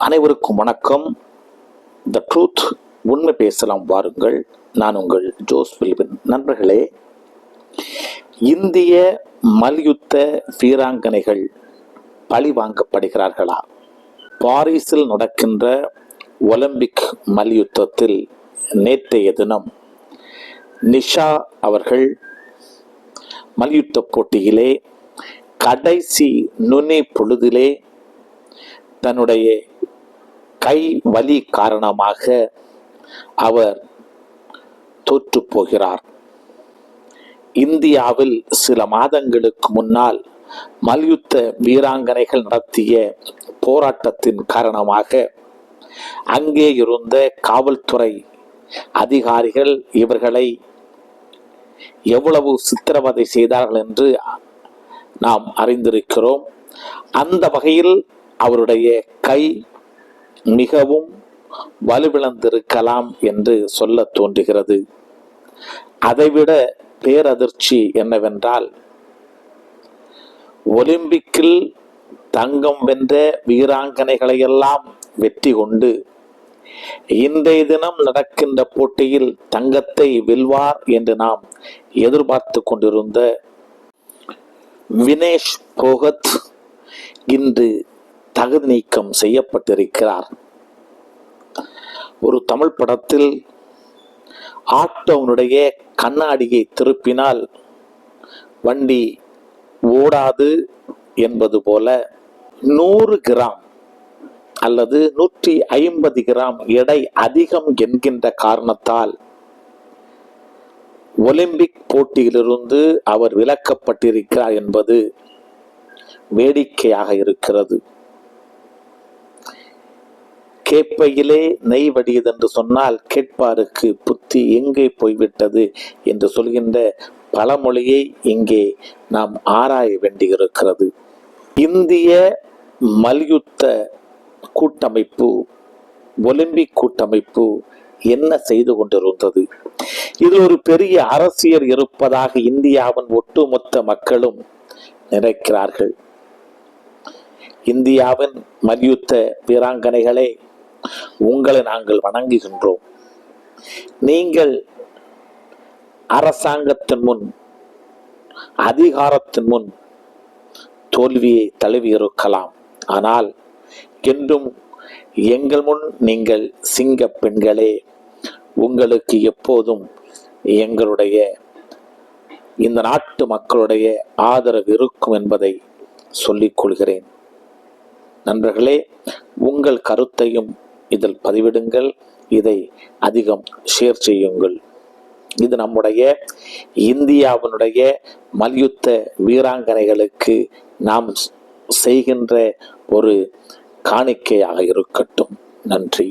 அனைவருக்கும் வணக்கம். The truth, உண்மை பேசலாம் வாருங்கள். நான் உங்கள் ஜோஸ் பிலிபின். நண்பர்களே, இந்திய மல்யுத்த வீராங்கனைகள் பழி வாங்கப்படுகிறார்களா? பாரிஸில் நடக்கின்ற ஒலிம்பிக் மல்யுத்தத்தில் நேற்றைய தினம் நிஷா அவர்கள் மல்யுத்த போட்டியிலே கடைசி நுனி பொழுதிலே தன்னுடைய கை வலி காரணமாக அவர் தோற்று போகிறார். இந்தியாவில் சில மாதங்களுக்கு முன்னால் மல்யுத்த வீராங்கனைகள் நடத்திய போராட்டத்தின் காரணமாக அங்கே இருந்த காவல்துறை அதிகாரிகள் இவர்களை எவ்வளவு சித்திரவதை செய்தார்கள் என்று நாம் அறிந்திருக்கிறோம். அந்த வகையில் அவருடைய கை மிகவும் வலுவிழந்திருக்கலாம் என்று சொல்ல தோன்றுகிறது. அதைவிட பேரதிர்ச்சி என்னவென்றால், ஒலிம்பிக்கில் தங்கம் வென்ற வீராங்கனைகளையெல்லாம் வெற்றி கொண்டு இன்றைய தினம் நடக்கின்ற போட்டியில் தங்கத்தை வெல்வார் என்று நாம் எதிர்பார்த்து கொண்டிருந்த வினேஷ் போகத் இன்று தகுதி நீக்கம் செய்யப்பட்டிருக்கிறார். ஒரு தமிழ் படத்தில் ஆட்டோனுடைய கண்ணாடியை திருப்பினால் வண்டி ஓடாது என்பது போல 100 கிராம் அல்லது 150 கிராம் எடை அதிகம் என்கின்ற காரணத்தால் ஒலிம்பிக் போட்டியிலிருந்து அவர் விலக்கப்பட்டிருக்கிறார் என்பது வேடிக்கையாக இருக்கிறது. கேப்பையிலே நெய் வடியது என்று சொன்னால் கேட்பாருக்கு புத்தி எங்கே போய்விட்டது என்று சொல்கின்ற பழமொழியை இங்கே நாம் ஆராய வேண்டியிருக்கிறது. இந்திய மல்யுத்த கூட்டமைப்பு, ஒலிம்பிக் கூட்டமைப்பு என்ன செய்து கொண்டிருந்தது? இது ஒரு பெரிய அரசியல் இருப்பதாக இந்தியாவின் ஒட்டுமொத்த மக்களும் நினைக்கிறார்கள். இந்தியாவின் மல்யுத்த வீராங்கனைகளே, உங்களை நாங்கள் வணங்குகின்றோம். நீங்கள் அரசாங்கத்தின் முன், அதிகாரத்தின் முன் தோல்வியை தழுவி இருக்கலாம். ஆனால் என்றும் எங்கள் முன் நீங்கள் சிங்க பெண்களே, உங்களுக்கு எப்போதும் எங்களுடைய இந்த நாட்டு மக்களுடைய ஆதரவு இருக்கும் என்பதை சொல்லிக் கொள்கிறேன். நண்பர்களே, உங்கள் கருத்தையும் இதில் பதிவிடுங்கள். இதை அதிகம் ஷேர் செய்யுங்கள். இது நம்முடைய இந்தியாவினுடைய மல்யுத்த வீராங்கனைகளுக்கு நாம் செய்கின்ற ஒரு காணிக்கையாக இருக்கட்டும். நன்றி.